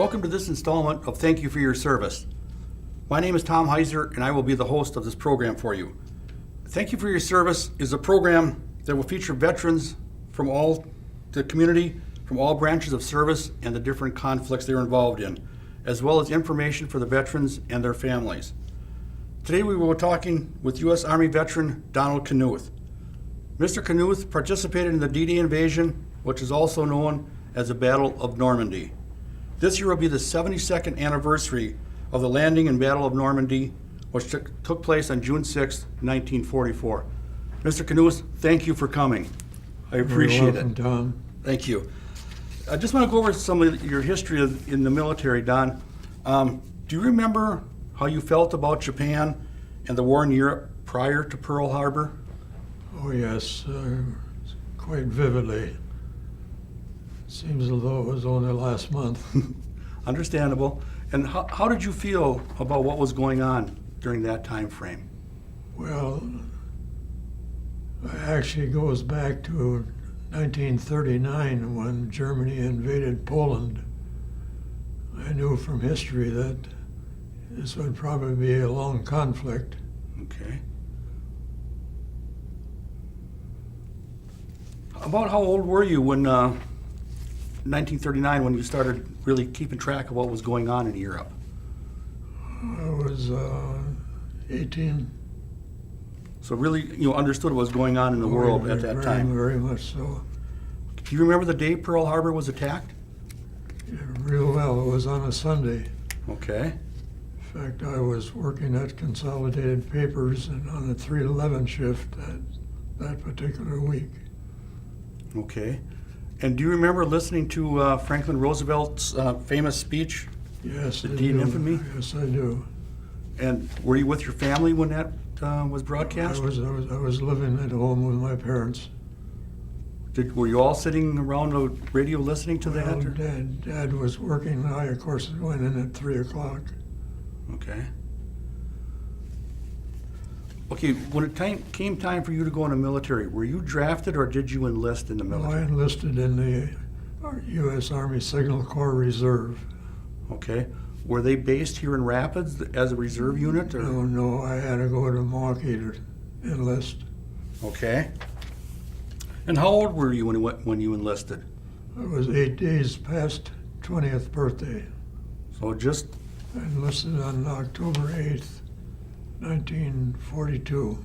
Welcome to this installment of Thank You for Your Service. My name is Tom Heiser, and I will be the host of this program for you. Thank You for Your Service is a program that will feature veterans from all the community, from all branches of service and the different conflicts they're involved in, as well as information for the veterans and their families. Today we will be talking with U.S. Army veteran Donald Knuth. Mr. Knuth participated in the D-Day invasion, which is also known as the Battle of Normandy. This year will be the 72nd anniversary of the landing and Battle of Normandy, which took place on June 6, 1944. Mr. Knuth, thank you for coming. I appreciate You're welcome, it. Tom. Thank you. I just want to go over some of your history in the military, Don. Do you remember how you felt about Japan and the war in Europe prior to Pearl Harbor? Oh yes, quite vividly. Seems as though it was only last month. Understandable. And how did you feel about what was going on during that time frame? Well, it actually goes back to 1939 when Germany invaded Poland. I knew from history that this would probably be a long conflict. Okay. About how old were you when 1939, when you started really keeping track of what was going on in Europe? I was 18. So really, you understood what was going on in the world at that time. Very much so. Do you remember the day Pearl Harbor was attacked? Yeah, real well. It was on a Sunday. Okay. In fact, I was working at Consolidated Papers and on a 311 shift that particular week. Okay. And do you remember listening to Franklin Roosevelt's famous speech? Yes, The I Deed in do. Infamy? Yes, I do. And were you with your family when that was I broadcast? was living at home with my parents. Were you all sitting around the radio listening to that? Well, or- Dad was working. I, of course, went in at 3 o'clock. Okay. Okay, when it came time for you to go in the military, were you drafted or did you enlist in the I military? enlisted in the U.S. Army Signal Corps Reserve. Okay. Were they based here in Rapids as a reserve unit? Or? No, I had to go to Milwaukee to enlist. Okay. And how old were you when you enlisted? I was 8 days past 20th birthday. So just, I enlisted on October 8th, 1942.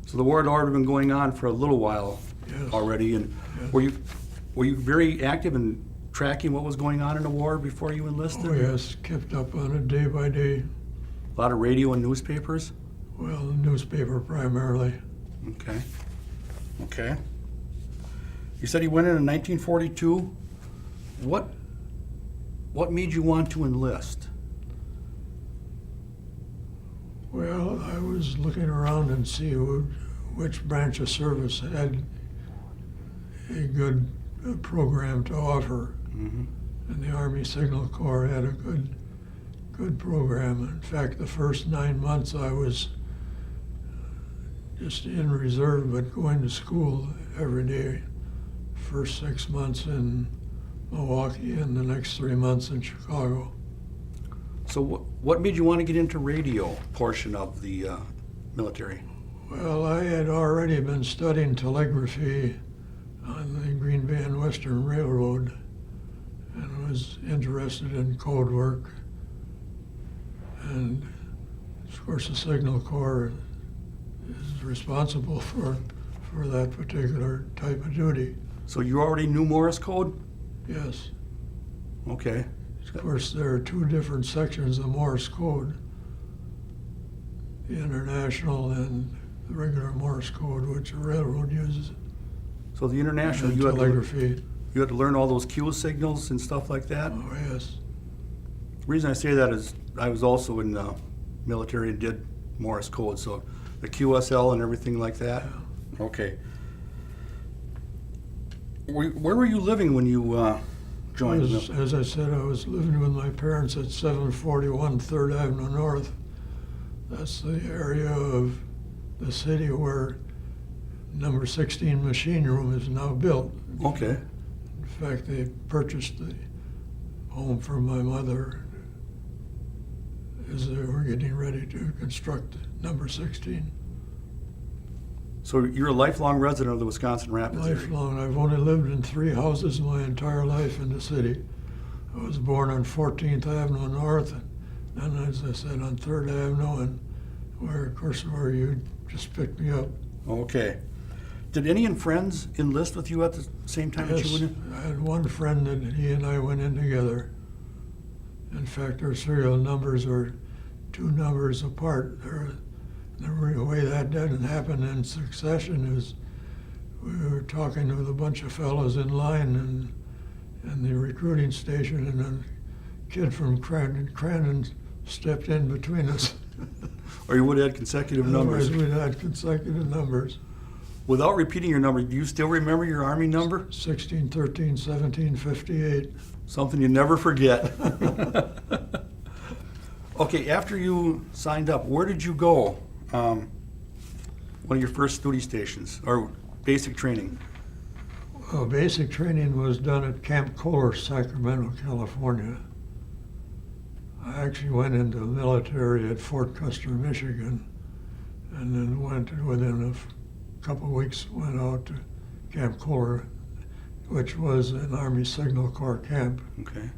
so the war had already been going on for a little while Yes. already. And Yes. were you very active in tracking what was going on in the war before you enlisted? Oh yes, kept up on it day by day. A lot of radio and newspapers? Well, newspaper primarily. Okay. Okay. You said you went in 1942. What made you want to enlist? Well, I was looking around and see which branch of service had a good program to offer. Mm-hmm. And the Army Signal Corps had a good program. In fact, the first 9 months I was just in reserve, but going to school every day. First 6 months in Milwaukee and the next 3 months in Chicago. So what made you want to get into radio portion of the military? Well, I had already been studying telegraphy on the Green Bay and Western Railroad and was interested in code work. And of course the Signal Corps is responsible for that particular type of duty. So you already knew Morse code? Yes. Okay. Of course, there are two different sections of Morse code, the international and the regular Morse code, which the railroad uses. So the international, And you telegraphy. had to learn all those Q signals and stuff like that? Oh, yes. The reason I say that is I was also in the military and did Morse code, so the QSL and everything like that? Okay. Where were you living when you joined the military? As I said, I was living with my parents at 741 3rd Avenue North. That's the area of the city where number 16 machine room is now built. Okay. In fact, they purchased home for my mother as they were getting ready to construct number 16. So you're a lifelong resident of the Wisconsin Rapids area? Lifelong. I've only lived in 3 houses my entire life in the city. I was born on 14th Avenue North, and then, as I said, on 3rd Avenue, and where you just picked me up. Okay. Did any of friends enlist with you at the same time that you Yes, went in? I had one friend that he and I went in together. In fact, our serial numbers are 2 numbers apart. The way that didn't happen in succession is we were talking with a bunch of fellows in line in the recruiting station, and a kid from Crandon stepped in between us. Or you would have had consecutive numbers? Otherwise, we'd had consecutive numbers. Without repeating your number, do you still remember your Army number? 16, 13, 17, 58. Something you never forget. Okay, after you signed up, where did you go? One of your first duty stations, or basic training? Well, basic training was done at Camp Kohler, Sacramento, California. I actually went into the military at Fort Custer, Michigan, and then within a couple of weeks, went out to Camp Kohler, which was an Army Signal Corps camp. Okay.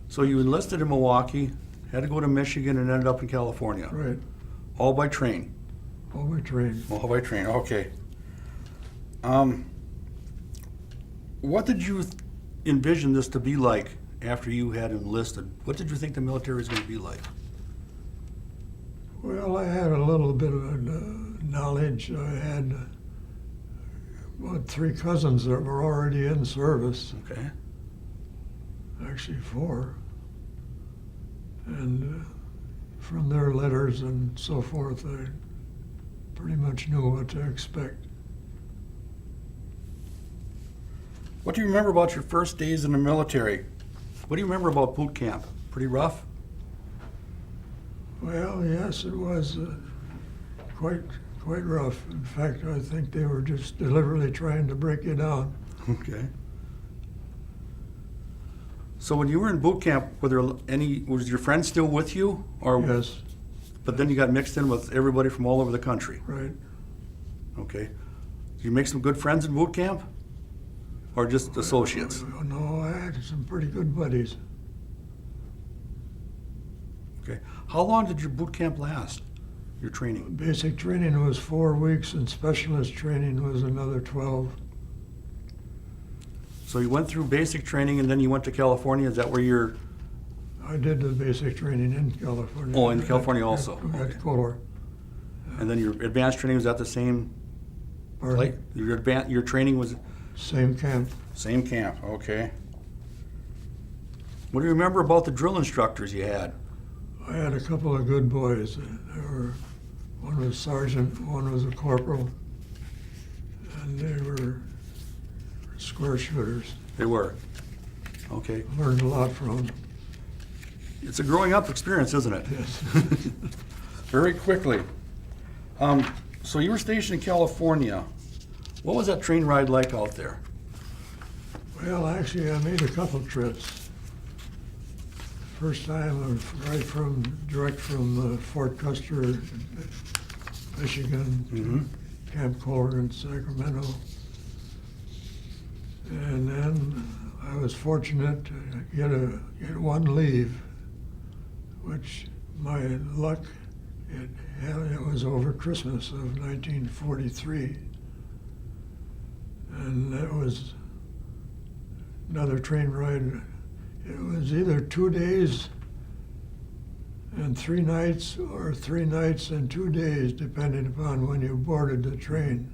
So you enlisted in Milwaukee, had to go to Michigan, and ended up in California. Right, All by train? all by train. All by train, okay. What did you envision this to be like after you had enlisted? What did you think the military was going to be like? Well, I had a little bit of knowledge. I had about 3 cousins that were already in service, Okay. actually 4. And from their letters and so forth, I pretty much knew what to expect. What do you remember about your first days in the military? What do you remember about boot camp? Pretty rough? Well, yes, it was quite rough. In fact, I think they were just deliberately trying to break you down. Okay. So when you were in boot camp, was your friends still with you? Or, Yes, but then you got mixed in with everybody from all over the country? right. Okay. Did you make some good friends in boot camp? Or just associates? No, I had some pretty good buddies. Okay. How long did your boot camp last? Your training? Basic training was 4 weeks, and specialist training was another 12. So you went through basic training and then you went to California? Is that where you're? I did the basic training in California. Oh, in California also. At Okay. Kohler. And then your advanced training was at the same Pardon? place? Your training was Same camp. same camp, okay. What do you remember about the drill instructors you had? I had a couple of good boys. One was sergeant, one was a corporal, and they were square shooters. They were. Okay. Learned a lot from them. It's a growing up experience, isn't it? Yes. Very quickly. So you were stationed in California. What was that train ride like out there? Well, actually, I made a couple trips. First time, I was direct from Fort Custer, Michigan, to Camp Kohler in Sacramento. And then I was fortunate to get one leave, which my luck, it was over Christmas of 1943. And that was another train ride. It was either 2 days and 3 nights, or 3 nights and 2 days, depending upon when you boarded the train,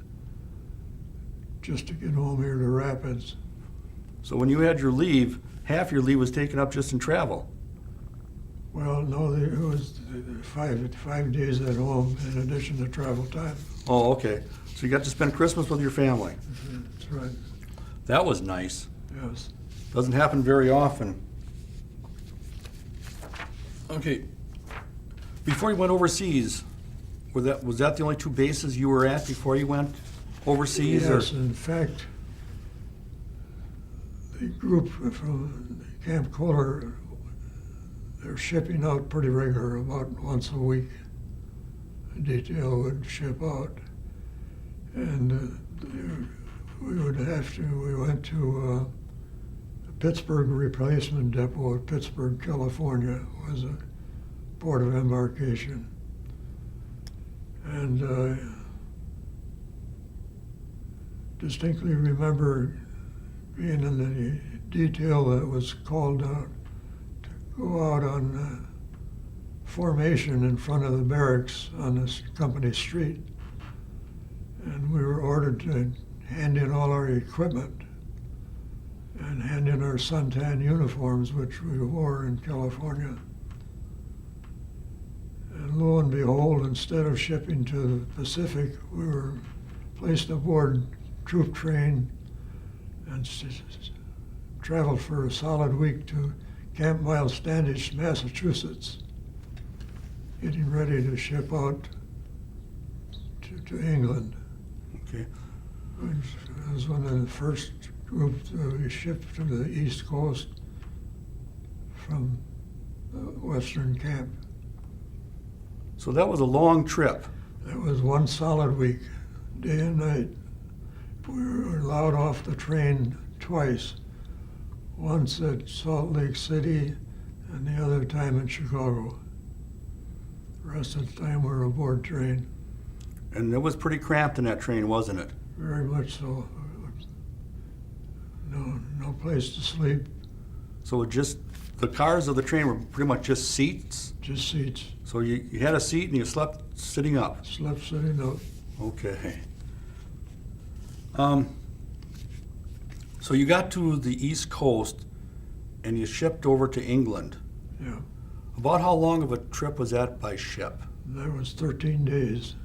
just to get home here to Rapids. So when you had your leave, half your leave was taken up just in travel. Well, no, it was 5 days at home in addition to travel time. Oh, okay. So you got to spend Christmas with your family. That's right, That was nice. yes. Doesn't happen very often. Okay. Before you went overseas, was that the only 2 bases you were at before you went overseas? Yes, in fact, the group from Camp Kohler, they're shipping out pretty regular, about once a week. A detail would ship out. And we went to Pittsburgh Replacement Depot at Pittsburgh, California, was a port of embarkation. And distinctly remember being in the detail that was called out to go out on formation in front of the barracks on this company street. And we were ordered to hand in all our equipment and hand in our suntan uniforms, which we wore in California. And lo and behold, instead of shipping to the Pacific, we were placed aboard troop train and traveled for a solid week to Camp Miles Standish, Massachusetts, getting ready to ship out to England. Okay. It was one of the first groups we shipped to the East Coast from the Western Camp. So that was a long trip. It was one solid week, day and night. We were allowed off the train twice, once at Salt Lake City and the other time in Chicago. The rest of the time we were aboard train. And it was pretty cramped in that train, wasn't it? Very much so. No place to sleep, So just the cars of the train were pretty much just seats. just seats. So you had a seat and you slept sitting up. Slept sitting up. Okay. So you got to the East Coast and you shipped over to England. Yeah, About how long of a trip was that by ship? that was 13 days.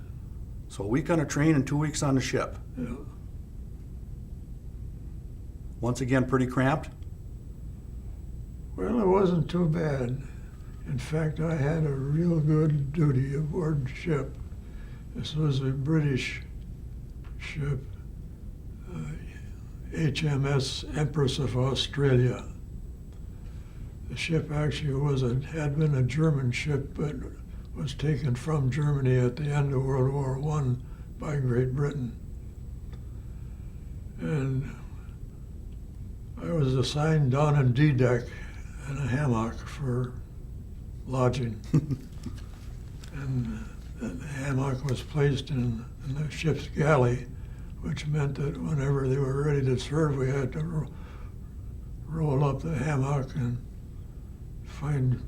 So a week on a train and 2 weeks on the ship. Yeah. Once again, pretty cramped. Well, it wasn't too bad. In fact, I had a real good duty aboard ship. This was a British ship, HMS Empress of Australia. The ship actually had been a German ship, but was taken from Germany at the end of World War I by Great Britain. And I was assigned down in D-deck in a hammock for lodging. And the hammock was placed in the ship's galley, which meant that whenever they were ready to serve, we had to roll up the hammock and find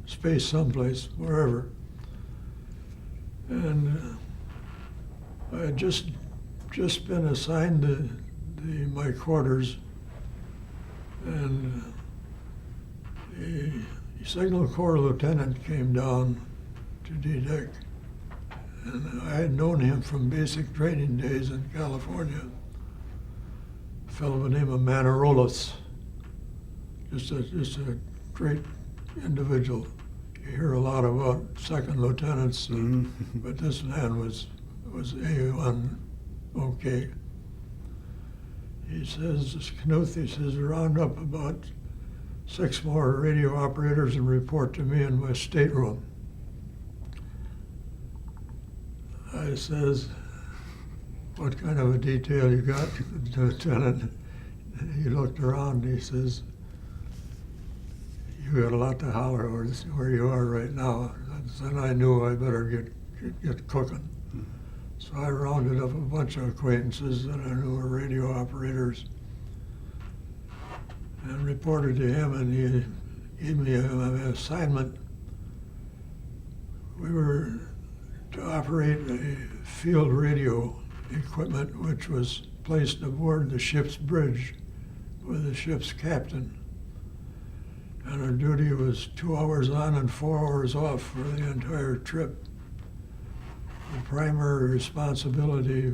space someplace, wherever. And I had just been assigned my quarters, and the Signal Corps lieutenant came down to D-deck, and I had known him from basic training days in California. A fellow by the name of Manarolas, just a great individual. You hear a lot about second lieutenants, but this man was A1 okay. He says, Knuth, he says, round up about 6 more radio operators and report to me in my stateroom. I says, what kind of a detail you got, Lieutenant? He looked around, he says, you got a lot to holler over where you are right now. Then I knew I better get cooking. So I rounded up a bunch of acquaintances that I knew were radio operators and reported to him, and he gave me an assignment. We were to operate a field radio equipment which was placed aboard the ship's bridge with the ship's captain. And our duty was 2 hours on and 4 hours off for the entire trip. The primary responsibility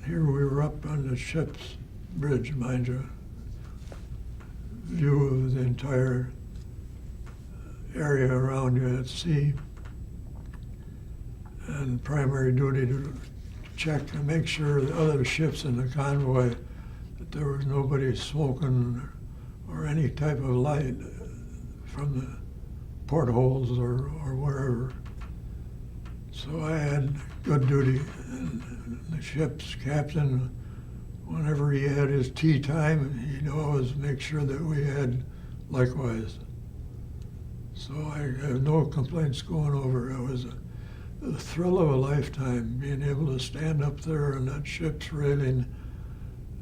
here we were up on the ship's bridge, mind you, view of the entire area around you at sea, and primary duty to check to make sure the other ships in the convoy that there was nobody smoking or any type of light from the portholes or wherever. So I had good duty, and the ship's captain, whenever he had his tea time, he'd always make sure that we had likewise. So I have no complaints going over. It was the thrill of a lifetime, being able to stand up there on that ship's railing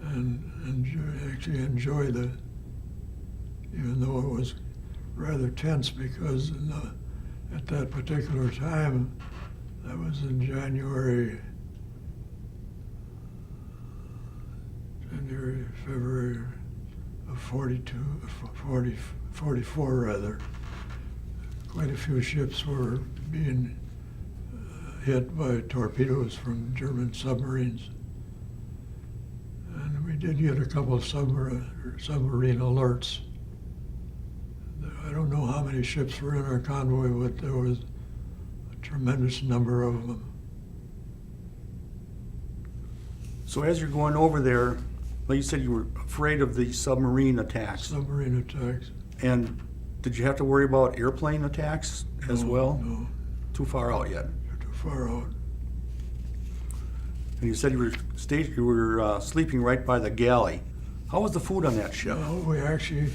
and actually enjoy even though it was rather tense because at that particular time, that was in February of 44 rather. Quite a few ships were being hit by torpedoes from German submarines. And we did get a couple of submarine alerts. I don't know how many ships were in our convoy, but there was a tremendous number of them. So as you're going over there, like you said, you were afraid of the submarine attacks. Submarine attacks. And did you have to worry about airplane attacks as well? No, Too far out yet. you're too far out. And you said you were sleeping right by the galley. How was the food on that ship? No, we actually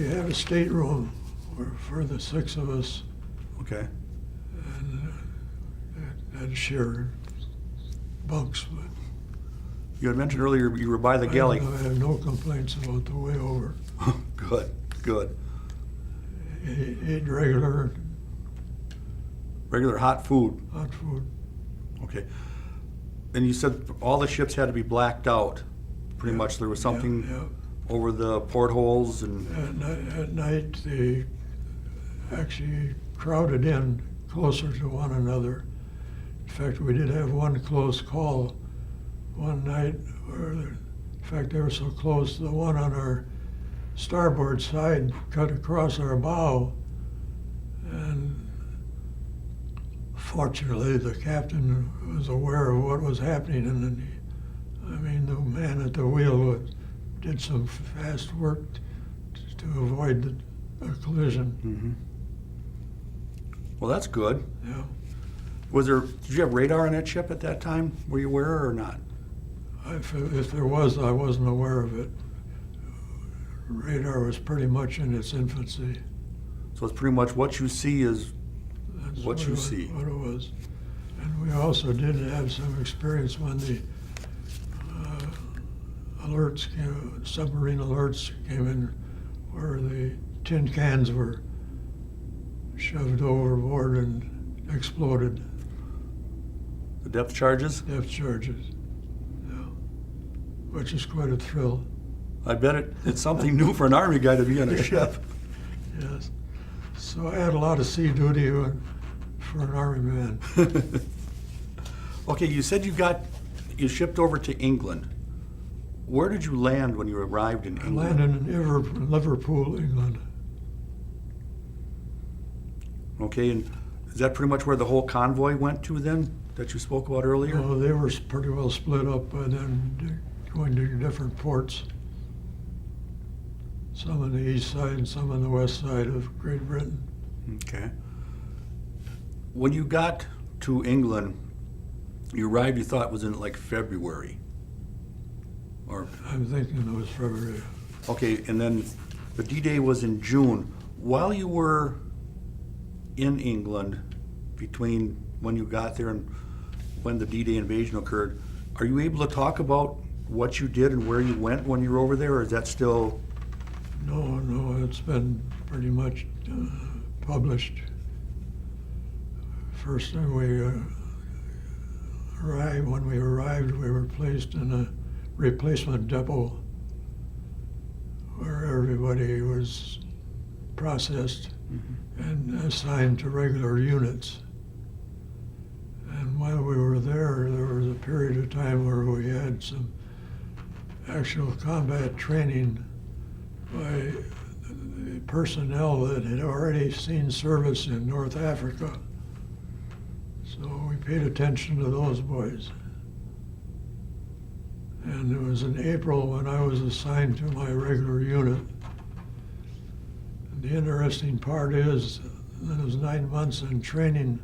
had a stateroom for the six of us, Okay. and had shared bunks. But You had mentioned earlier you were by the galley. I have no complaints about the way over. Good, good. Ate regular Regular hot food. hot food. Okay. And you said all the ships had to be blacked out. Pretty Yeah, much there was something Yeah, over the portholes and At night, they actually crowded in closer to one another. In fact, we did have one close call one night where, in fact, they were so close, the one on our starboard side cut across our bow. And fortunately, the captain was aware of what was happening, and then the man at the wheel did some fast work to avoid a collision. Mm-hmm. Well, that's good. Yeah. Did you have radar on that ship at that time? Were you aware or not? If there was, I wasn't aware of it. Radar was pretty much in its infancy. So it's pretty much what you see is That's what you it, see. What it was. And we also did have some experience when the submarine alerts came in, where the tin cans were shoved overboard and exploded. The depth charges? Depth charges. Yeah. Which is quite a thrill. I bet it's something new for an Army guy to be on a ship. Yes. So I had a lot of sea duty for an Army man. Okay, you said you shipped over to England. Where did you land when you arrived in I England? landed in Liverpool, England. Okay, and is that pretty much where the whole convoy went to then, that you spoke about earlier? Oh, they were pretty well split up by then, going to different ports. Some on the east side and some on the west side of Great Britain. Okay. When you got to England, you arrived, you thought it was in like February. Or, I'm thinking it was February. okay, and then the D-Day was in June. While you were in England, between when you got there and when the D-Day invasion occurred, are you able to talk about what you did and where you went when you were over there, or is that still? No, it's been pretty much published. First time when we arrived, we were placed in a replacement depot where everybody was processed and assigned to regular units. And while we were there was a period of time where we had some actual combat training by the personnel that had already seen service in North Africa. So we paid attention to those boys. And it was in April when I was assigned to my regular unit. And the interesting part is that it was 9 months in training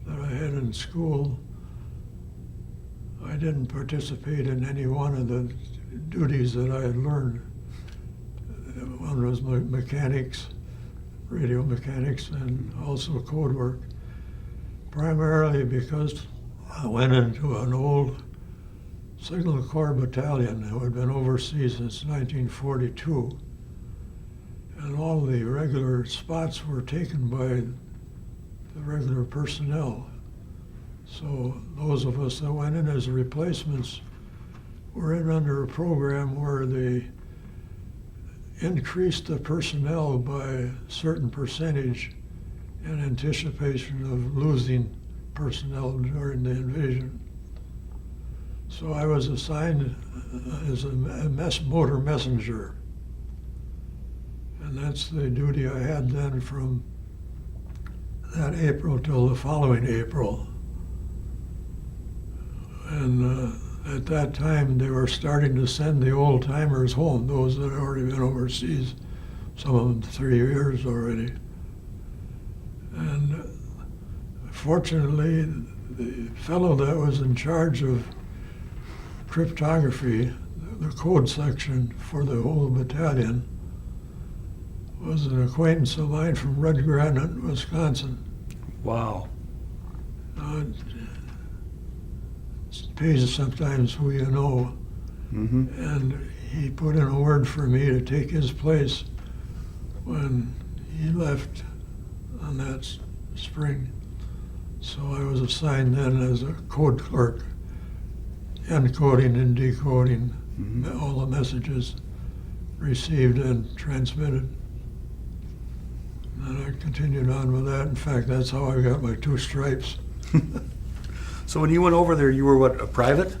that I had in school. I didn't participate in any one of the duties that I had learned. One was mechanics, radio mechanics, and also code work. Primarily because I went into an old Signal Corps battalion who had been overseas since 1942. And all the regular spots were taken by the regular personnel. So those of us that went in as replacements were in under a program where they increased the personnel by a certain percentage in anticipation of losing personnel during the invasion. So I was assigned as a motor messenger. And that's the duty I had then from that April till the following April. And at that time, they were starting to send the old-timers home, those that had already been overseas, some of them 3 years already. And fortunately, the fellow that was in charge of cryptography, the code section for the whole battalion, was an acquaintance of mine from Red Granite, Wisconsin. Wow. It pays sometimes who you know. Mm-hmm. And he put in a word for me to take his place when he left on that spring. So I was assigned then as a code clerk, encoding and decoding all the messages received and transmitted. And I continued on with that. In fact, that's how I got my 2 stripes. So when you went over there, you were what, a private?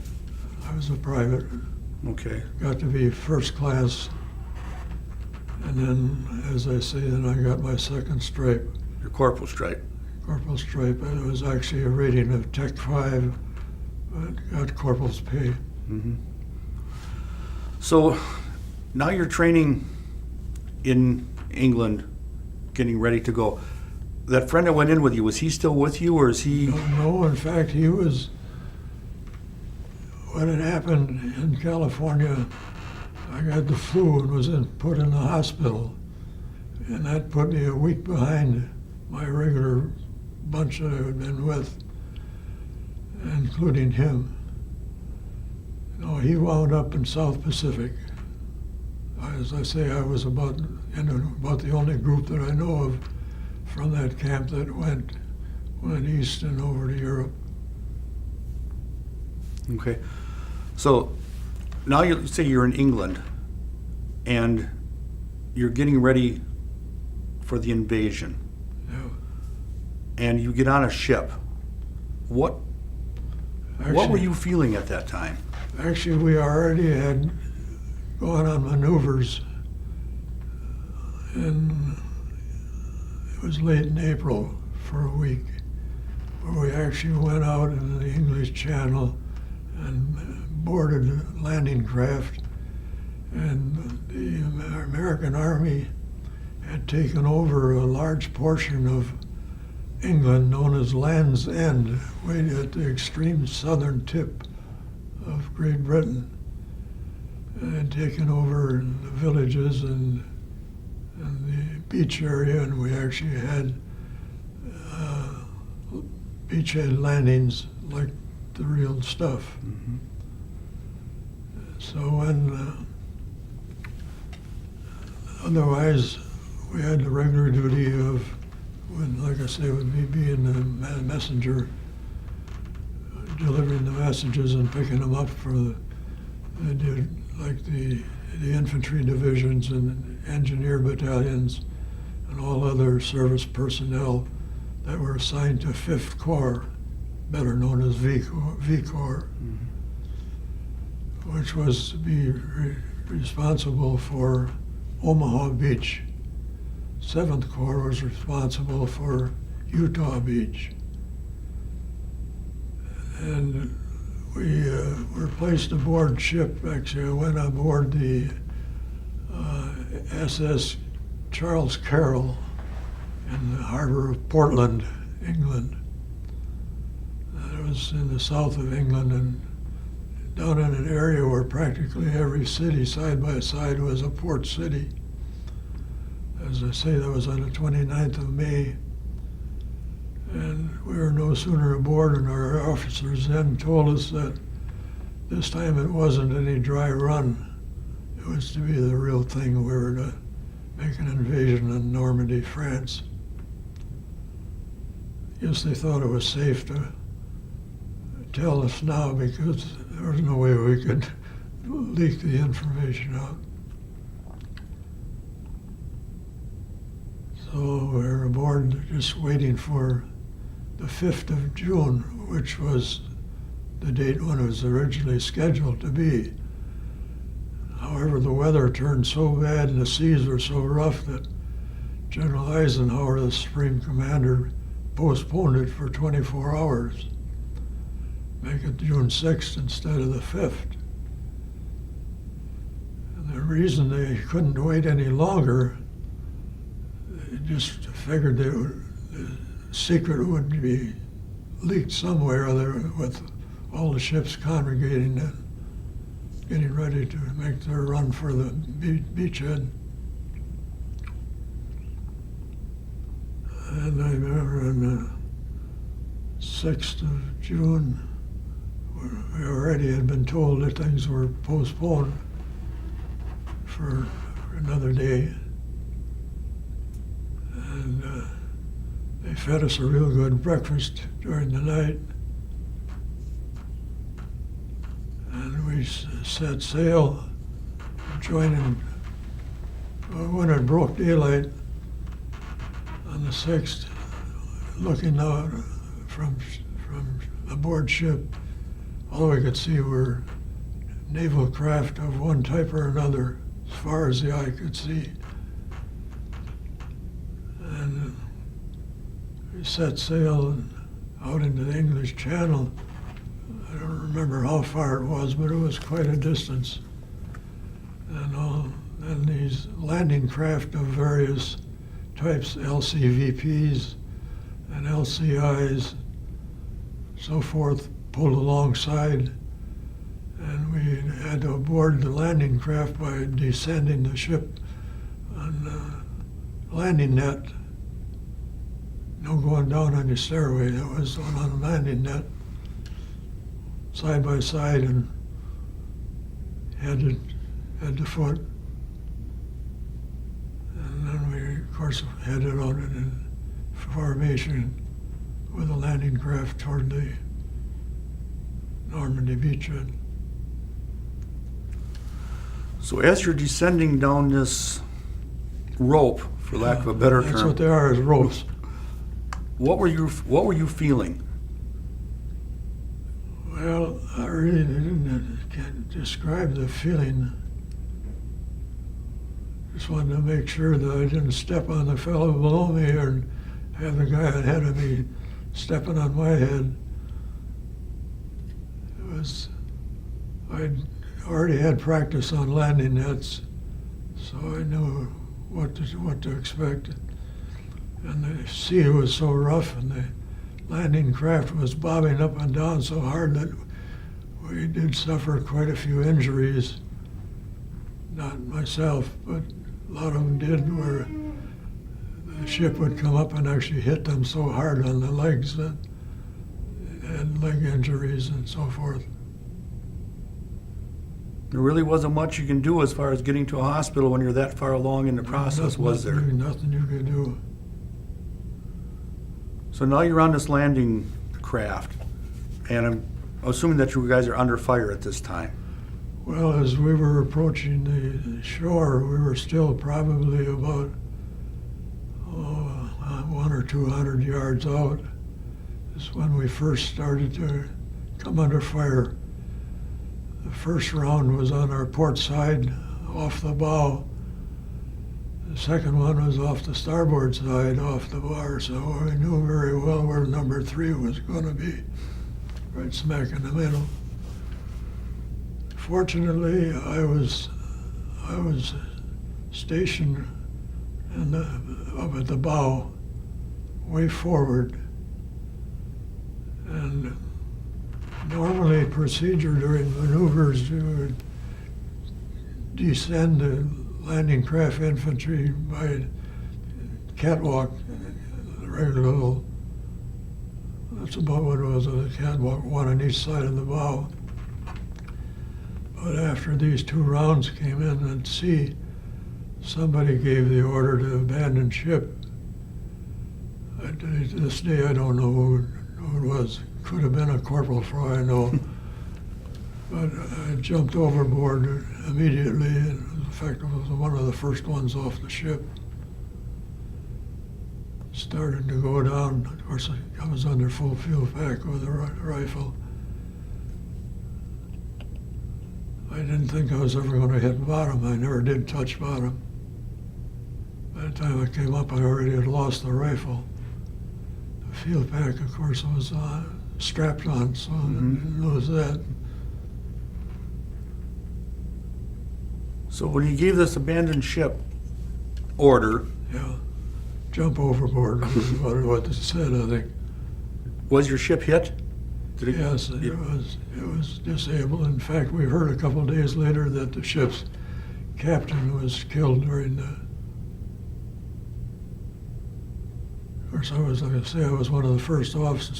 I was a private. Okay. Got to be first class. And then, as I say, then I got my 2nd stripe, Your corporal stripe. corporal stripe. And it was actually a rating of Tech 5, but got corporal's pay. Mm-hmm. So now you're training in England, getting ready to go. That friend that went in with you, was he still with you, or is he? No, in fact, he was, when it happened in California, I got the flu and was put in the hospital. And that put me a week behind my regular bunch that I had been with, including him. No, he wound up in South Pacific. As I say, I was about the only group that I know of from that camp that went east and over to Europe. Okay. So now you say you're in England and you're getting ready for the invasion. Yeah. And you get on a ship. What were you feeling at that time? Actually, we already had gone on maneuvers, and it was late in April for a week, where we actually went out into the English Channel and boarded a landing craft, and the American Army had taken over a large portion of England known as Land's End, way at the extreme southern tip of Great Britain, and had taken over the villages and the beach area, and we actually had beachhead landings like the real stuff. Mm-hmm. So when otherwise we had the regular duty of, like I say, with me being the messenger, delivering the messages and picking them up for the infantry divisions and engineer battalions and all other service personnel that were assigned to 5th Corps, better known as V Corps, which was to be responsible for Omaha Beach. 7th Corps was responsible for Utah Beach. And we were placed aboard ship. Actually, I went aboard the SS Charles Carroll in the harbor of Portland, England. It was in the south of England and down in an area where practically every city side by side was a port city. As I say, that was on the 29th of May. And we were no sooner aboard, and our officers then told us that this time it wasn't any dry run. It was to be the real thing. We were to make an invasion in Normandy, France. Yes, they thought it was safe to tell us now because there was no way we could leak the information out. So we were aboard just waiting for the 5th of June, which was the date when it was originally scheduled to be. However, the weather turned so bad and the seas were so rough that General Eisenhower, the Supreme Commander, postponed it for 24 hours. Make it June 6th instead of the 5th. And the reason they couldn't wait any longer, they just figured the secret would be leaked somewhere other with all the ships congregating and getting ready to make their run for the beachhead. And I remember on the 6th of June, we already had been told that things were postponed for another day. And they fed us a real good breakfast during the night. And we set sail, joining, when it broke daylight on the 6th, looking out from aboard ship, all we could see were naval craft of one type or another, as far as the eye could see. And we set sail out into the English Channel. I don't remember how far it was, but it was quite a distance. And these landing craft of various types, LCVPs and LCIs, so forth, pulled alongside. And we had to board the landing craft by descending the ship on the landing net. No going down on the stairway, that was on the landing net, side by side and head to foot. And then we, of course, headed out in formation with a landing craft toward the Normandy beachhead. So as you're descending down this rope, for lack of a better term. That's what they are, is ropes. What were you feeling? Well, I really can't describe the feeling. Just wanted to make sure that I didn't step on the fellow below me or have the guy ahead of me stepping on my head. I'd already had practice on landing nets, so I knew what to expect. And the sea was so rough and the landing craft was bobbing up and down so hard that we did suffer quite a few injuries. Not myself, but a lot of them did, where the ship would come up and actually hit them so hard on the legs that they had leg injuries and so forth. There really wasn't much you can do as far as getting to a hospital when you're that far along in the process, was there? Nothing you could do. So now you're on this landing craft, and I'm assuming that you guys are under fire at this time. Well, as we were approaching the shore, we were still probably about 100 or 200 yards out. This is when we first started to come under fire. The first round was on our port side, off the bow. The second one was off the starboard side, off the bar, so we knew very well where number 3 was going to be, right smack in the middle. Fortunately, I was stationed up at the bow, way forward, and normally procedure during maneuvers, you would descend the landing craft infantry by catwalk, regular little, that's about what it was, a catwalk, one on each side of the bow. But after these 2 rounds came in at sea, somebody gave the order to abandon ship. To this day, I don't know who it was. Could have been a corporal for all I know. But I jumped overboard immediately. In fact, I was one of the first ones off the ship. Started to go down. Of course, I was under full field pack with a rifle. I didn't think I was ever going to hit bottom. I never did touch bottom. By the time I came up, I already had lost the rifle. The field pack, of course, was strapped on, so I didn't lose that. So when you gave this abandoned ship order, Yeah, jump overboard was what it said, I think. was your ship hit? Did it? Yes, it was disabled. In fact, we heard a couple of days later that the ship's captain was killed during the. Of course, I was, like I say, I was one of the first officers.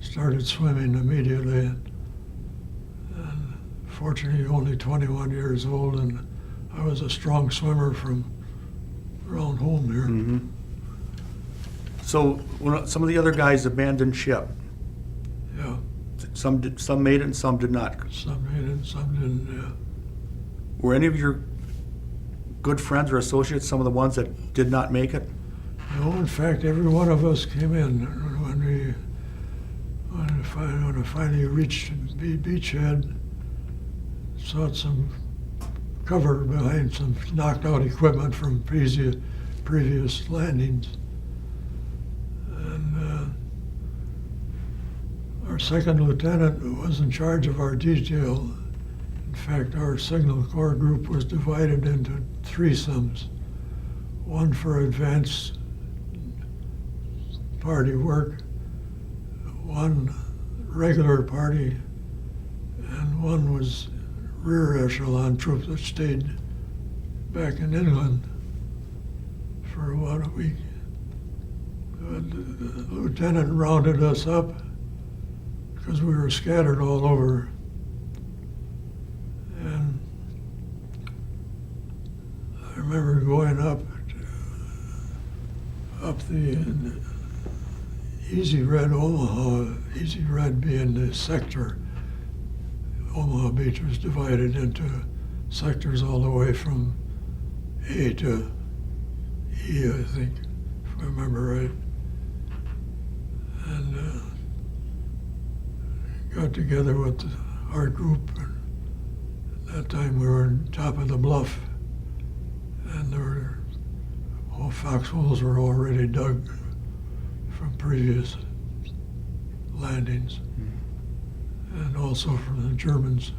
Started swimming immediately. And fortunately, only 21 years old, and I was a strong swimmer from around home here. Mm-hmm. So when some of the other guys abandoned ship, Yeah, some made it and some did not. some made it, some didn't. Yeah. Were any of your good friends or associates some of the ones that did not make it? No, in fact, every one of us came in when we finally reached beachhead. Sought some cover behind some knocked out equipment from previous landings, and our second lieutenant was in charge of our detail. In fact, our signal corps group was divided into threesomes, one for advanced party work, one regular party, and one was rear echelon troops that stayed back in England for about a week. The lieutenant rounded us up because we were scattered all over. And I remember going up the Easy Red Omaha, Easy Red being the sector. Omaha Beach was divided into sectors all the way from A to E, I think, if I remember right. And got together with our group. And at that time we were on top of the bluff, and there were foxholes were already dug from previous landings, and also from the Germans.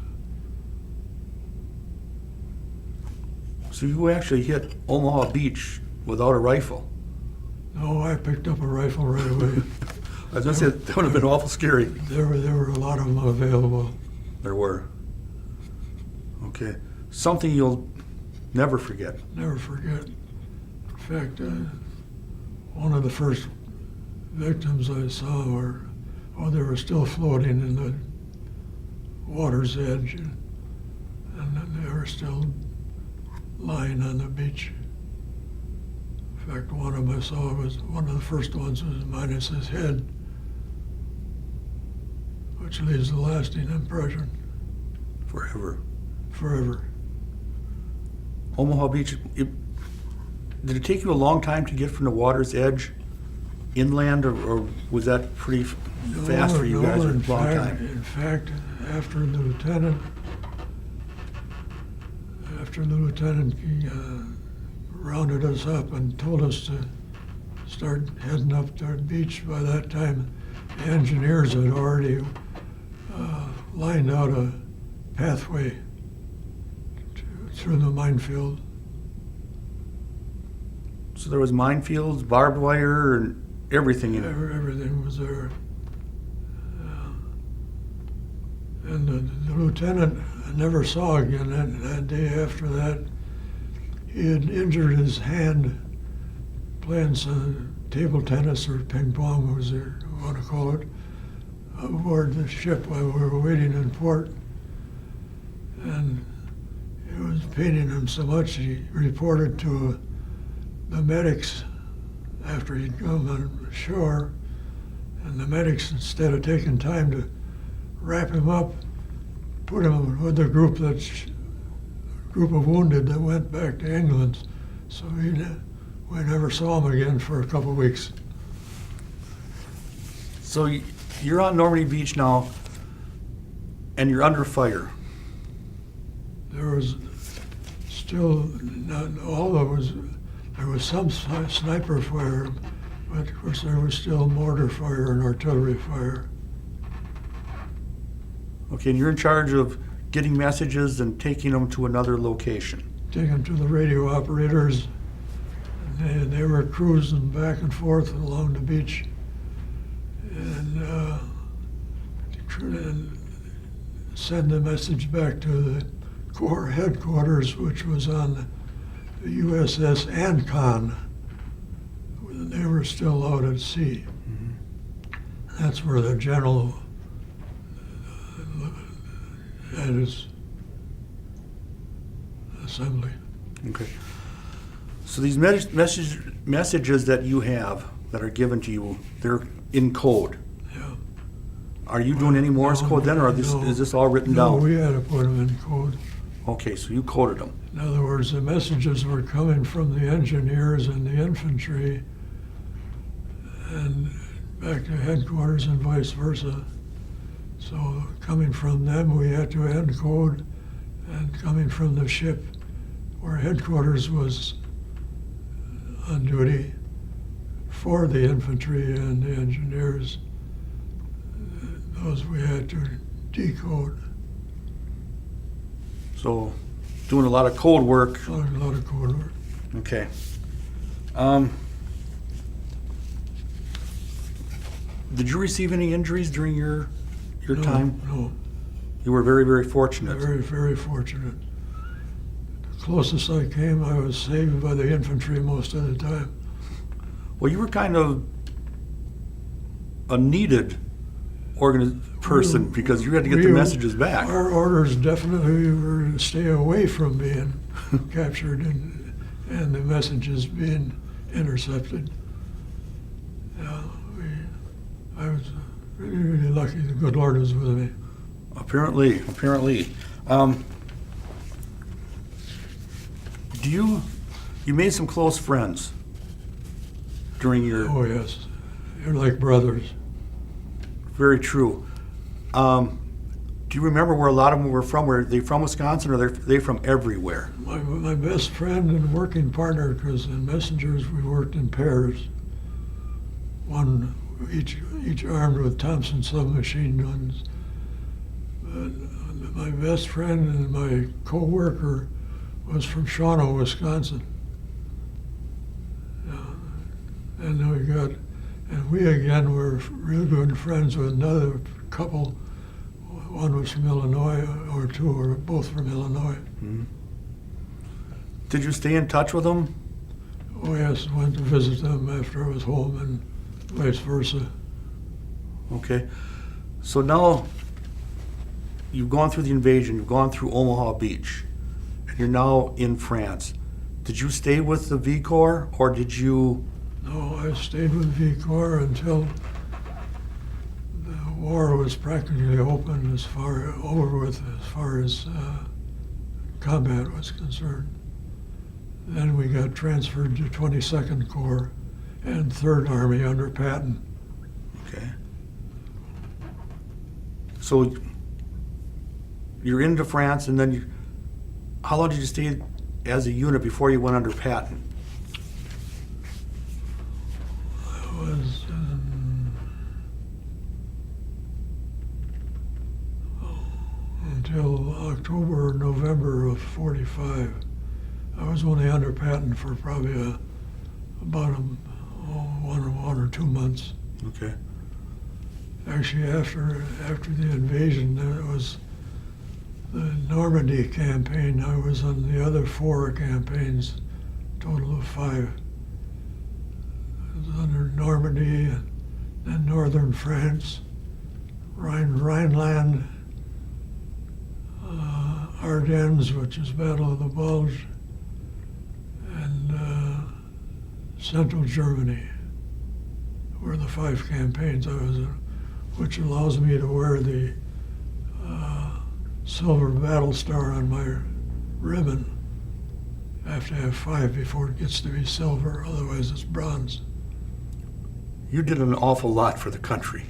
So you actually hit Omaha Beach without a rifle? No, I picked up a rifle right away. I was going to say, that would have been awful scary. There were a lot of them available. There were. Okay. Something you'll never forget. Never forget. In fact, one of the first victims I saw they were still floating in the water's edge, and then they were still lying on the beach. In fact, one of them I saw was one of the first ones was minus his head, which leaves a lasting impression Forever. forever. Omaha Beach, did it take you a long time to get from the water's edge inland, or was that pretty fast for you guys, or a long time? In fact, after the lieutenant rounded us up and told us to start heading up to the beach, by that time the engineers had already lined out a pathway through the minefield. So there was minefields, barbed wire, and everything in it. Everything was there. And the lieutenant I never saw again that day after that. He had injured his hand playing some table tennis or ping pong, as you want to call it, aboard the ship while we were waiting in port. And it was paining him so much he reported to the medics after he'd come on shore. And the medics, instead of taking time to wrap him up, put him with the group of wounded that went back to England. So we never saw him again for a couple of weeks. So you're on Normandy Beach now, and you're under fire. There was still not all of it. There was some sniper fire, but of course there was still mortar fire and artillery fire. Okay, and you're in charge of getting messages and taking them to another location. Taken to the radio operators. And they were cruising back and forth along the beach, and send the message back to the Corps headquarters, which was on the USS Ancon. They were still out at sea. Mm-hmm. That's where the general had his assembly. Okay. So these messages that you have that are given to you, they're in code. Yeah. Are you doing any Morse code then, or is this all written No, down? we had to put them in code. Okay, so you coded them. In other words, the messages were coming from the engineers and the infantry and back to headquarters and vice versa. So coming from them, we had to encode, and coming from the ship where headquarters was on duty for the infantry and the engineers, those we had to decode. So doing a lot of code work. A lot of code work. Okay. Did you receive any injuries during your time? No. You were very, very fortunate. Very, very fortunate. The closest I came, I was saved by the infantry most of the time. Well, you were kind of a needed person because you had to get the messages back. Our orders definitely were to stay away from being captured and the messages being intercepted. Yeah, I was really, really lucky. The good Lord was with me. Apparently. You made some close friends during your... Oh, yes. You're like brothers. Very true. Do you remember where a lot of them were from? Were they from Wisconsin, or are they from everywhere? My best friend and working partner, because in messengers we worked in pairs, one each armed with Thompson submachine guns. But my best friend and my co-worker was from Shawano, Wisconsin. And we again were real good friends with another couple. One was from Illinois, or two were both from Illinois. Mm-hmm. Did you stay in touch with them? Oh yes, went to visit them after I was home and vice versa. Okay. So now you've gone through the invasion, you've gone through Omaha Beach, and you're now in France. Did you stay with the V Corps, or did you... No, I stayed with V Corps until the war was practically over with as far as combat was concerned. Then we got transferred to 22nd Corps and 3rd Army under Patton. Okay. So you're into France, and then how long did you stay as a unit before you went under Patton? I was till October or November of 45. I was only under patent for probably about 1 or 2 months. Okay. Actually, after the invasion, it was the Normandy campaign. I was on the other 4 campaigns, total of 5. I was under Normandy, and then northern France, Rhineland, Ardennes, which is Battle of the Bulge, and central Germany were the 5 campaigns I was in, which allows me to wear the silver battle star on my ribbon. I have to have 5 before it gets to be silver, otherwise it's bronze. You did an awful lot for the country.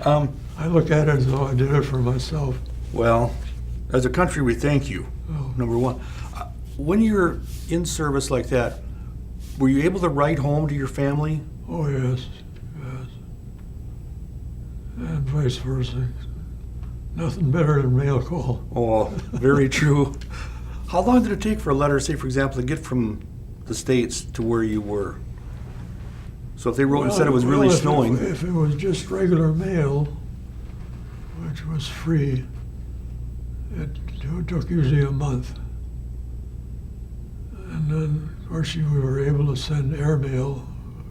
I look at it as though I did it for myself. Well, as a country, we thank you, Oh. number one. When you're in service like that, were you able to write home to your family? Oh, yes, yes. And vice versa. Nothing better than mail call. Oh, very true. How long did it take for a letter, say, for example, to get from the States to where you were? So if they wrote and said it was really snowing. If it was just regular mail, which was free, it took usually a month. And then, of course, we were able to send airmail,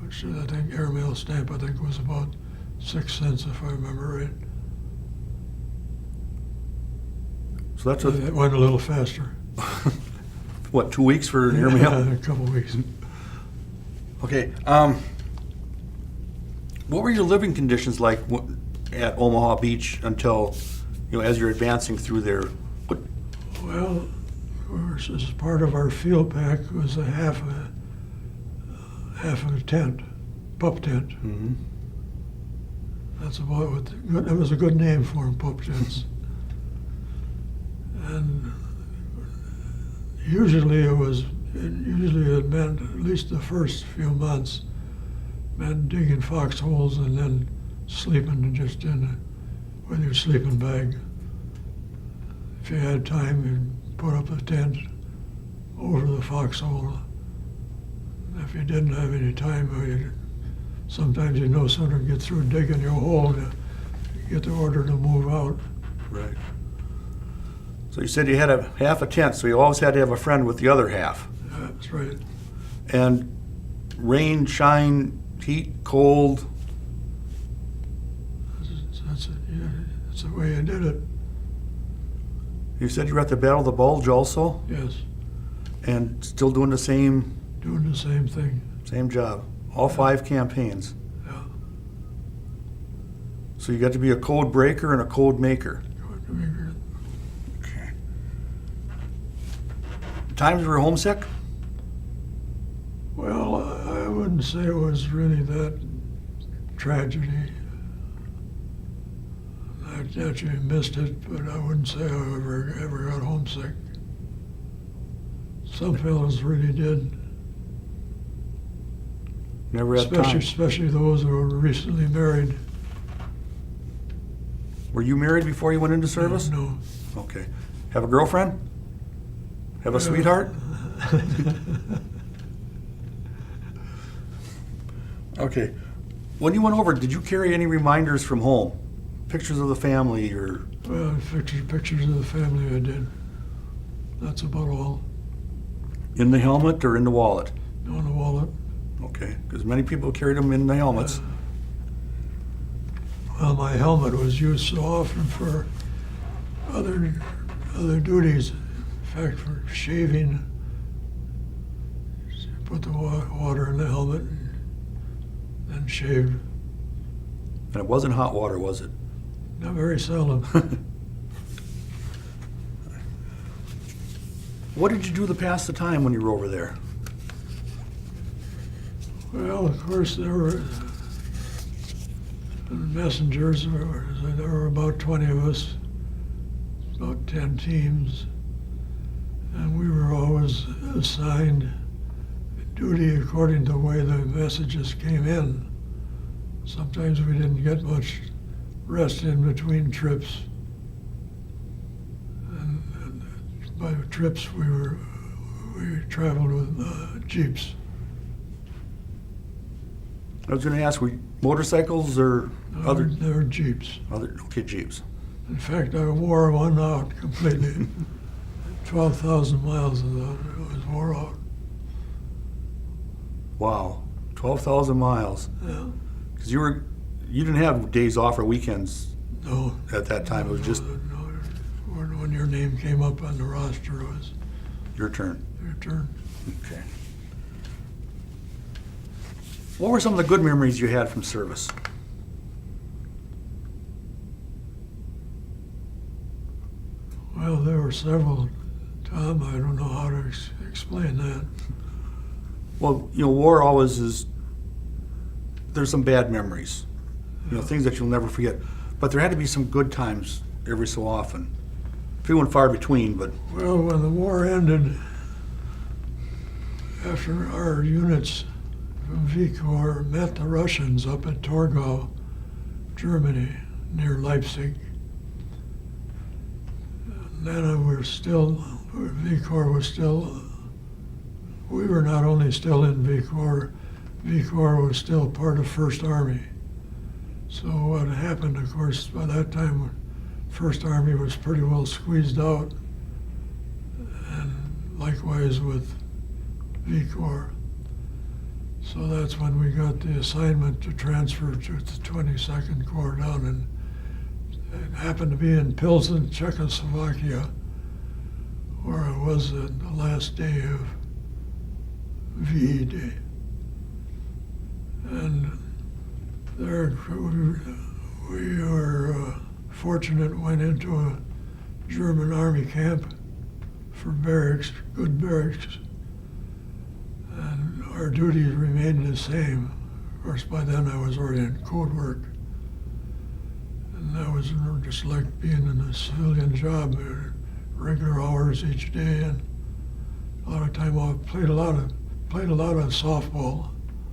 which I think airmail stamp, I think, was about 6 cents, if I remember right. So that's It went a little faster. what, 2 weeks for an airmail? Yeah, a couple of weeks. Okay. What were your living conditions like at Omaha Beach until, as you're advancing through there? What? Well, of course, as part of our field pack was a half a tent, pup tent. Mm-hmm. That's about what. That was a good name for them, pup tents. And usually it meant, at least the first few months, meant digging foxholes and then sleeping just with your sleeping bag. If you had time, you'd put up a tent over the foxhole. If you didn't have any time, sometimes you no sooner get through digging your hole, you get the order to move out. Right. So you said you had half a tent, so you always had to have a friend with the other half. That's right. And rain, shine, heat, cold. That's it. Yeah, that's the way I did it. You said you were at the Battle of the Bulge also, Yes, and still doing the same doing the same thing. job. All 5 campaigns. Yeah. So you got to be a code breaker and a code maker. Okay. Times you were homesick? Well, I wouldn't say it was really that tragedy. I actually missed it, but I wouldn't say I ever got homesick. Some fellows really did, Never had time. especially those who were recently married. Were you married before you went into service? No. Okay. Have a girlfriend? Have a sweetheart? Okay. When you went over, did you carry any reminders from home? Pictures of the family or? Well, pictures of the family I did. That's about all. In the helmet or in the wallet? On the wallet. Okay, because many people carried them in the helmets. Well, my helmet was used so often for other duties. In fact, for shaving, put the water in the helmet and then shaved. And it wasn't hot water, was it? Not very seldom. What did you do to pass the time when you were over there? Well, of course, there were messengers. There were about 20 of us, about 10 teams, and we were always assigned duty according to the way the messages came in. Sometimes we didn't get much rest in between trips. by trips we traveled with jeeps. I was going to ask, were you motorcycles or other? They were jeeps. Okay, Jeeps. In fact, I wore one out completely. 12,000 miles of that, it was wore out. Wow, 12,000 miles. Yeah. Because you didn't have days off or weekends No. at that time. It was just No. When your name came up on the roster, it was your turn. your turn. Okay. What were some of the good memories you had from service? Well, there were several, Tom. I don't know how to explain that. Well, war always is, there's some bad memories, things that you'll never forget. But there had to be some good times every so often. Few and far between, but Well, when the war ended, after our units from V Corps met the Russians up at Torgau, Germany, near Leipzig, and then V Corps was still, we were not only still in V Corps was still part of First Army. So what happened, of course, by that time, First Army was pretty well squeezed out, and likewise with V Corps. So that's when we got the assignment to transfer to the 22nd Corps down, and it happened to be in Pilsen, Czechoslovakia, where I was the last day of VE Day. And there we were fortunate, went into a German army camp for barracks, good barracks, and our duties remained the same. Of course, by then I was already in code work, and that was just like being in a civilian job, regular hours each day, and a lot of time off. Played a lot of softball,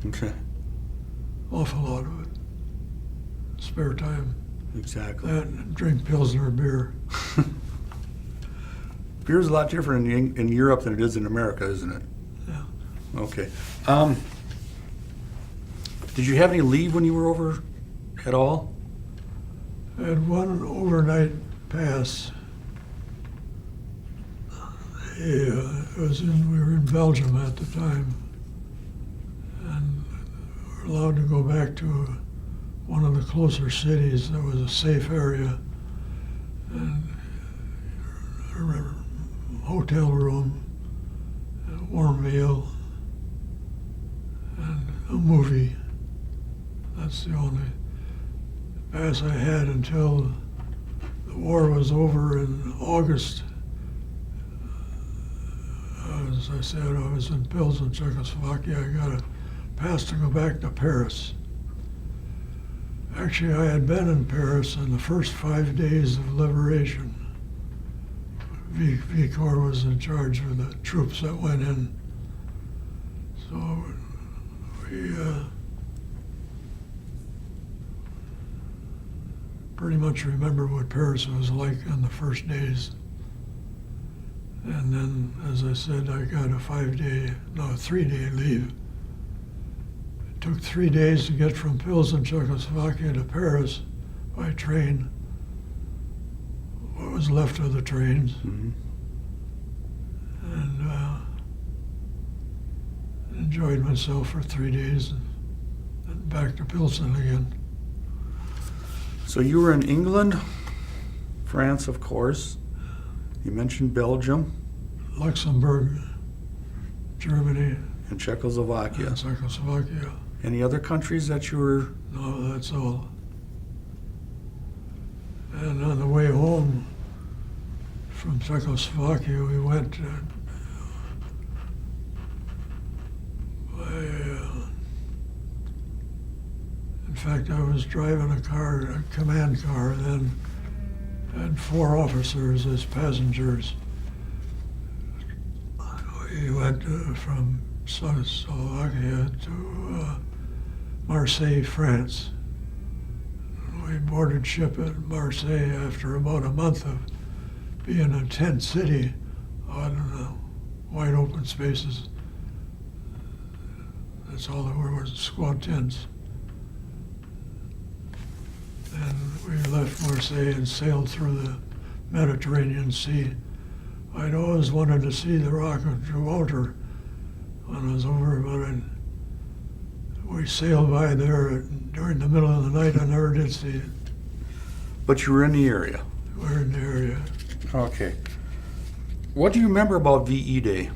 okay, awful lot of it. Spare time. exactly. That and drink Pilsner beer. Beer's a lot different in Europe than it is in America, isn't it? Yeah. Okay. Did you have any leave when you were over at all? I had one overnight pass. Yeah, we were in Belgium at the time, and we were allowed to go back to one of the closer cities that was a safe area, and a hotel room, a warm meal, and a movie. That's the only pass I had until the war was over in August. As I said, I was in Pilsen, Czechoslovakia. I got a pass to go back to Paris. Actually, I had been in Paris in the first 5 days of liberation. V Corps was in charge of the troops that went in. So we pretty much remember what Paris was like in the first days. And then, as I said, I got a 3-day leave. It took 3 days to get from Pilsen, Czechoslovakia to Paris by train. What was left of the trains. Mm-hmm. And enjoyed myself for 3 days and then back to Pilsen again. So you were in England, France, of course. You mentioned Belgium. Luxembourg, Germany, And Czechoslovakia. and Czechoslovakia. Any other countries that you were? No, that's all. And on the way home from Czechoslovakia, we went in fact, I was driving a command car, and then had 4 officers as passengers. We went from Czechoslovakia to Marseille, France. We boarded ship at Marseille after about a month of being in a tent city out in the wide open spaces. That's all there were was squat tents. And we left Marseille and sailed through the Mediterranean Sea. I'd always wanted to see the Rock of Gibraltar when I was over, but we sailed by there during the middle of the night. I never did see it. But you were in the area. We're in the area. Okay. What do you remember about VE Day?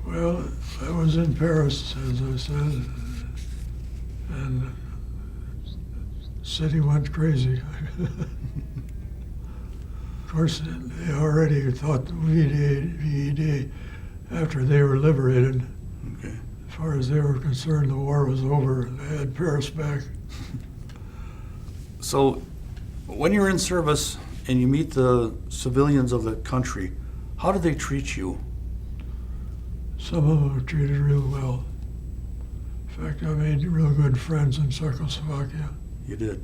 Well, I was in Paris, as I said, and the city went crazy. Of course, they already thought the VE Day, after they were liberated, Okay. as far as they were concerned, the war was over. They had Paris back. So, when you're in service and you meet the civilians of the country, how do they treat you? Some of them were treated real well. In fact, I made real good friends in Czechoslovakia. You did.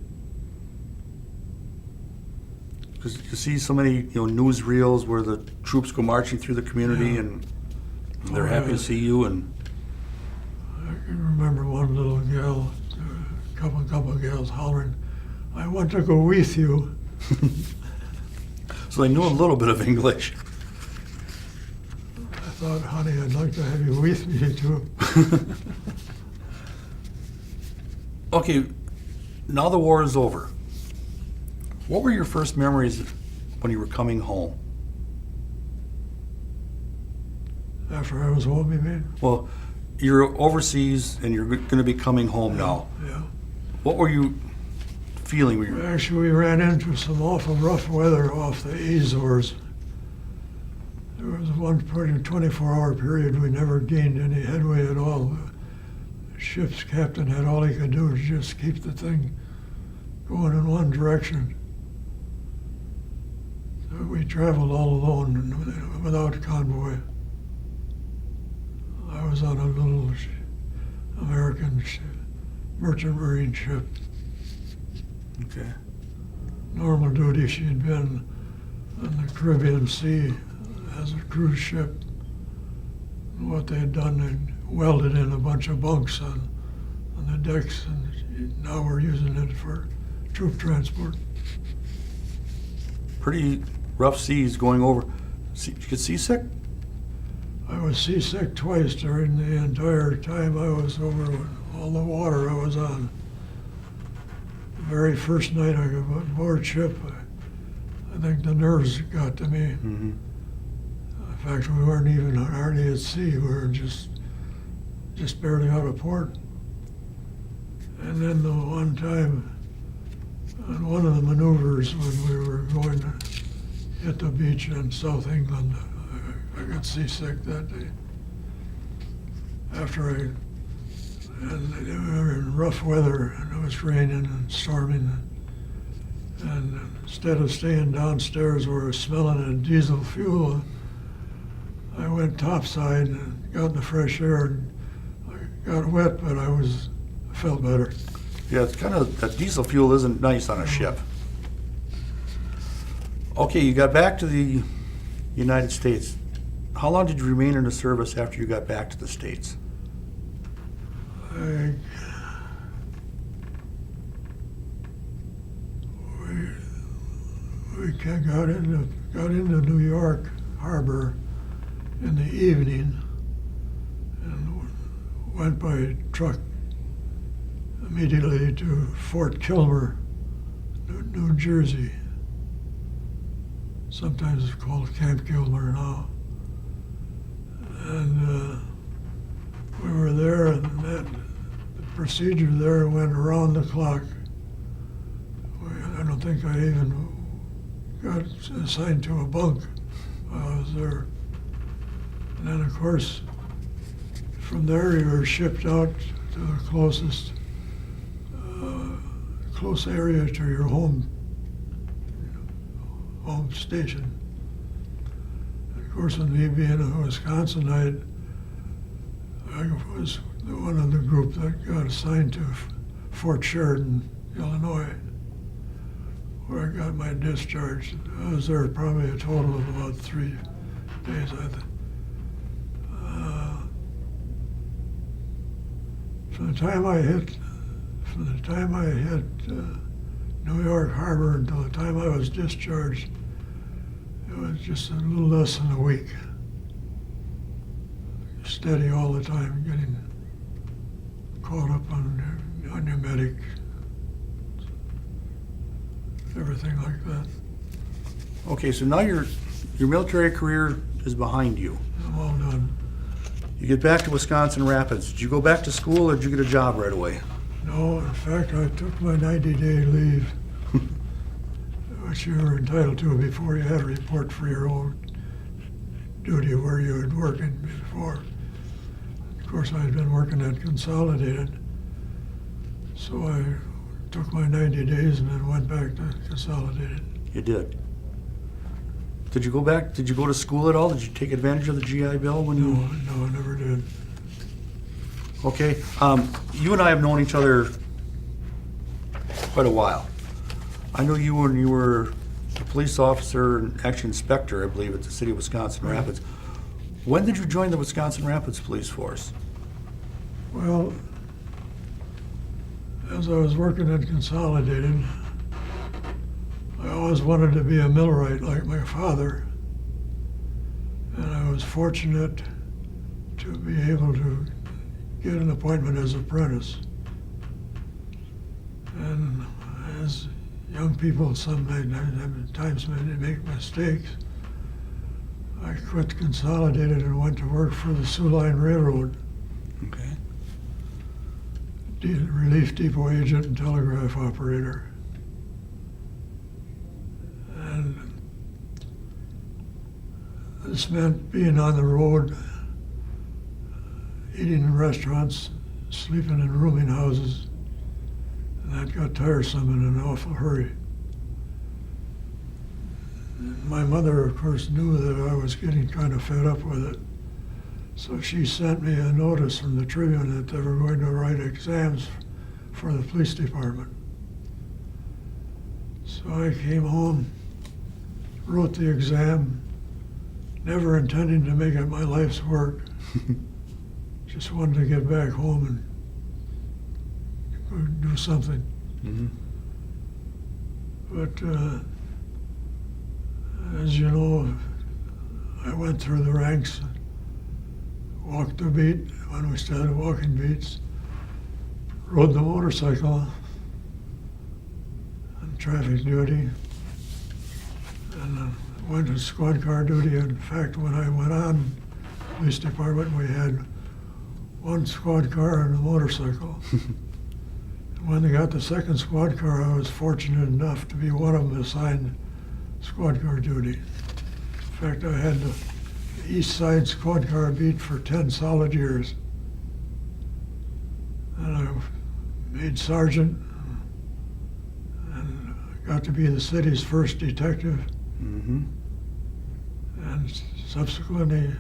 Because you see so many, newsreels where the troops go marching through the community, Yeah. and they're Oh, happy yeah. to see you. And I can remember one little gal, a couple of gals hollering, "I want to go with you." so they knew a little bit of English. I thought, honey, I'd like to have you with me too. Okay, now the war is over. What were your first memories when you were coming home? After I was home, you mean? Well, you're overseas and you're going to be coming home now. Yeah. What were you feeling? Were you, Actually, we ran into some awful rough weather off the Azores. There was one point in a 24-hour period we never gained any headway at all. The ship's captain had all he could do to just keep the thing going in one direction. So we traveled all alone and without convoy. I was on a little American merchant marine ship. okay. Normal duty, she had been on the Caribbean Sea as a cruise ship. And what they had done, they welded in a bunch of bunks on the decks, and now we're using it for troop transport. Pretty rough seas going over. Did you get seasick? I was seasick twice during the entire time I was over with all the water I was on. The very first night I got aboard ship, I think the nerves got to me. Mm-hmm. In fact, we weren't even hardly at sea. We were just barely out of port. And then the one time, on one of the maneuvers when we were going to hit the beach in South England, I got seasick that day. And we were in rough weather, and it was raining and storming. And instead of staying downstairs where I was smelling of diesel fuel, I went topside and got in the fresh air. And I got wet, but I felt better. Yeah, it's kind of, that diesel fuel isn't nice on a ship. Okay, you got back to the United States. How long did you remain in the service after you got back to the States? We got into New York Harbor in the evening and went by truck immediately to Fort Kilmer, New Jersey. Sometimes it's called Camp Kilmer now. And we were there, and the procedure there went around the clock. I don't think I even got assigned to a bunk while I was there. And then, of course, from there you were shipped out to the closest close area to your home station. And of course, with me being a Wisconsinite, I was one of the group that got assigned to Fort Sheridan, Illinois, where I got my discharge. I was there probably a total of about 3 days. From the time I hit New York Harbor until the time I was discharged, it was just a little less than a week. Steady all the time, getting caught up on your medic, everything like that. Okay, so now your military career is behind you. I'm all done. You get back to Wisconsin Rapids. Did you go back to school or did you get a job right away? No, in fact, I took my 90-day leave, which you were entitled to before you had to report for your own duty where you had working before. Of course, I had been working at Consolidated, so I took my 90 days and then went back to Consolidated. You did. Did you go back? Did you go to school at all? Did you take advantage of the GI Bill when you? No, I never did. Okay. You and I have known each other quite a while. I know you when you were a police officer and actually inspector, I believe, at the city of Wisconsin Rapids. When did you join the Wisconsin Rapids Police Force? Well, as I was working at Consolidated, I always wanted to be a millwright like my father, and I was fortunate to be able to get an appointment as apprentice. And as young people sometimes make mistakes, I quit Consolidated and went to work for the Sioux Line Railroad. Okay. Relief depot agent and telegraph operator. And this meant being on the road, eating in restaurants, sleeping in rooming houses, and that got tiresome in an awful hurry. And my mother, of course, knew that I was getting kind of fed up with it. So she sent me a notice from the Tribune that they were going to write exams for the police department. So I came home, wrote the exam, never intending to make it my life's work. Just wanted to get back home and do something. Mm-hmm. But as you know, I went through the ranks, walked the beat when we started walking beats, rode the motorcycle on traffic duty, and went to squad car duty. In fact, when I went on police department, we had one squad car and a motorcycle. When they got the second squad car, I was fortunate enough to be one of them assigned squad car duty. In fact, I had the East Side squad car beat for 10 solid years. And I made sergeant and got to be the city's first detective. Mm-hmm. And subsequently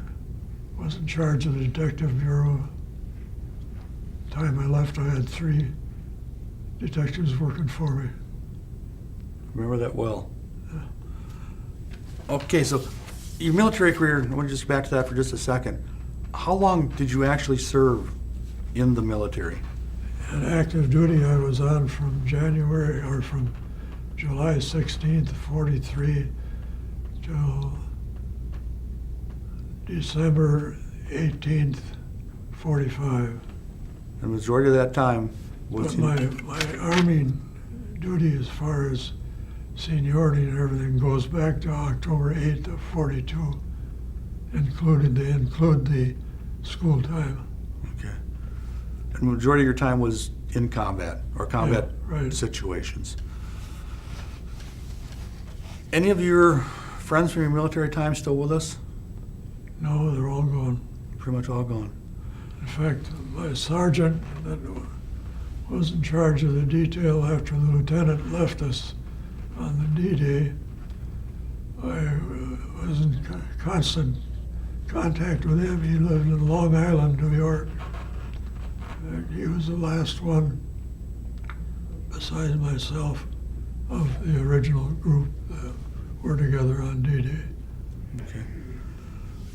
was in charge of the detective bureau. The time I left, I had 3 detectives working for me. Remember that well. Okay, so your military career, I want to just go back to that for just a second. How long did you actually serve in the military? And active duty I was on from July 16th, 43 till December 18th, 45. And the majority of that time was But my Army duty as far as seniority and everything goes back to October 8th of 42. They include the school time. Okay. And the majority of your time was in combat or combat right. situations. Any of your friends from your military time still with us? No, they're all gone. Pretty much all gone. In fact, my sergeant that was in charge of the detail after the lieutenant left us on the D-Day, I was in constant contact with him. He lived in Long Island, New York. He was the last one, besides myself, of the original group that were together on D-Day. Okay.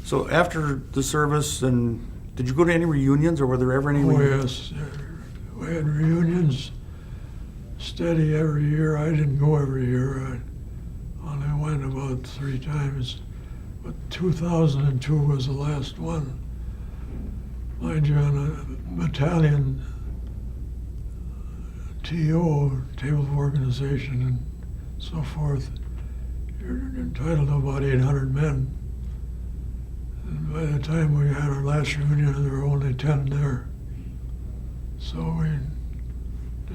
So after the service, and did you go to any reunions, or were there ever any Oh, reunions? yes. We had reunions steady every year. I didn't go every year. I only went about 3 times. But 2002 was the last one. Mind you, on a battalion TO, table of organization, and so forth, you're entitled to about 800 men. And by the time we had our last reunion, there were only 10 there. So we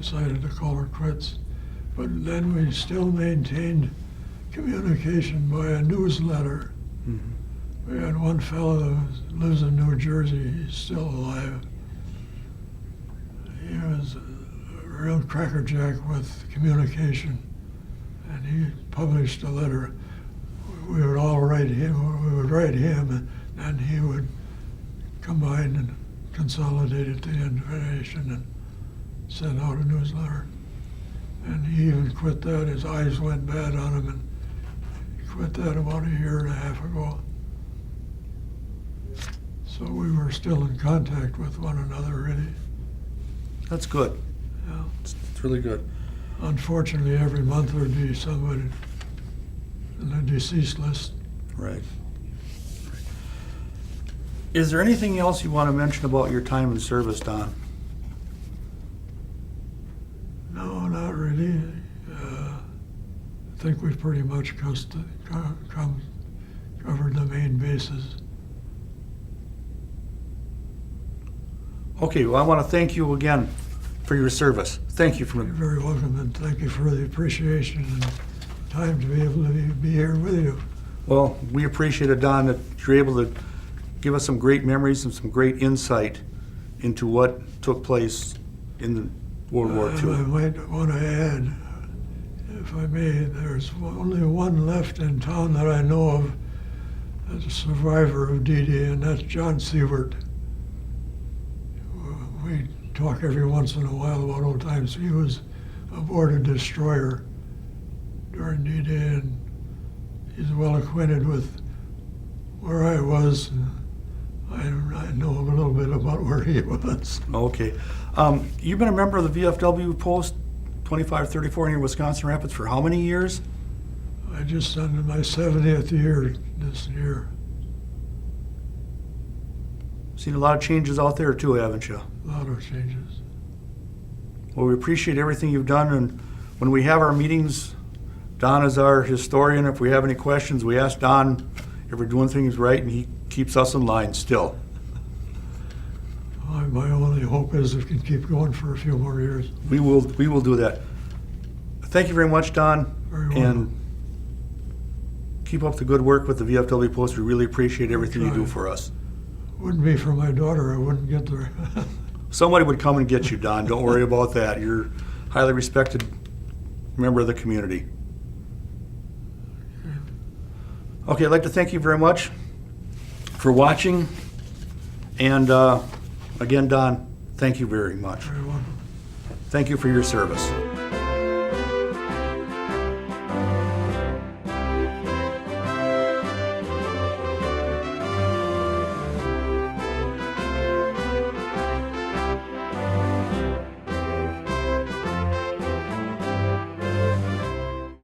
decided to call her quits. But then we still maintained communication by a newsletter. Mhm. We had one fellow that lives in New Jersey. He's still alive. He was a real crackerjack with communication, and he published a letter. We would all write him. We would write him, and he would combine and consolidate it, the information, and send out a newsletter. And he even quit that. His eyes went bad on him, and he quit that about a year and a half ago. So we were still in contact with one another, really. That's good. Yeah. It's really good. Unfortunately, every month there'd be somebody in the deceased list. Right. Is there anything else you want to mention about your time in service, Don? No, not really. I think we've pretty much covered the main bases. Okay, well, I want to thank you again for your service. Thank you You're for. very welcome, and thank you for the appreciation and time to be able to be here with you. Well, we appreciate it, Don, that you're able to give us some great memories and some great insight into what took place in the World War I II. might want to add, if I may, there's only one left in town that I know of as a survivor of D-Day, and that's John Sievert. We talk every once in a while about old times. He was aboard a destroyer during D-Day, and he's well acquainted with where I was. I know a little bit about where he was. Okay. You've been a member of the VFW Post 2534 here in Wisconsin Rapids for how many years? I just ended my 70th year this year. Seen a lot of changes out there too, haven't you? A lot of changes. Well, we appreciate everything you've done, and when we have our meetings, Don is our historian. If we have any questions, we ask Don if we're doing things right, and he keeps us in line still. My only hope is we can keep going for a few more years. We will do that. Thank you very much, Don, Very welcome. and keep up the good work with the VFW Post. We really appreciate everything you do for us. Wouldn't be for my daughter, I wouldn't get there. Somebody would come and get you, Don. Don't worry about that. You're a highly respected member of the community. Okay, I'd like to thank you very much for watching. And again, Don, thank you very much. Very welcome. Thank you for your service.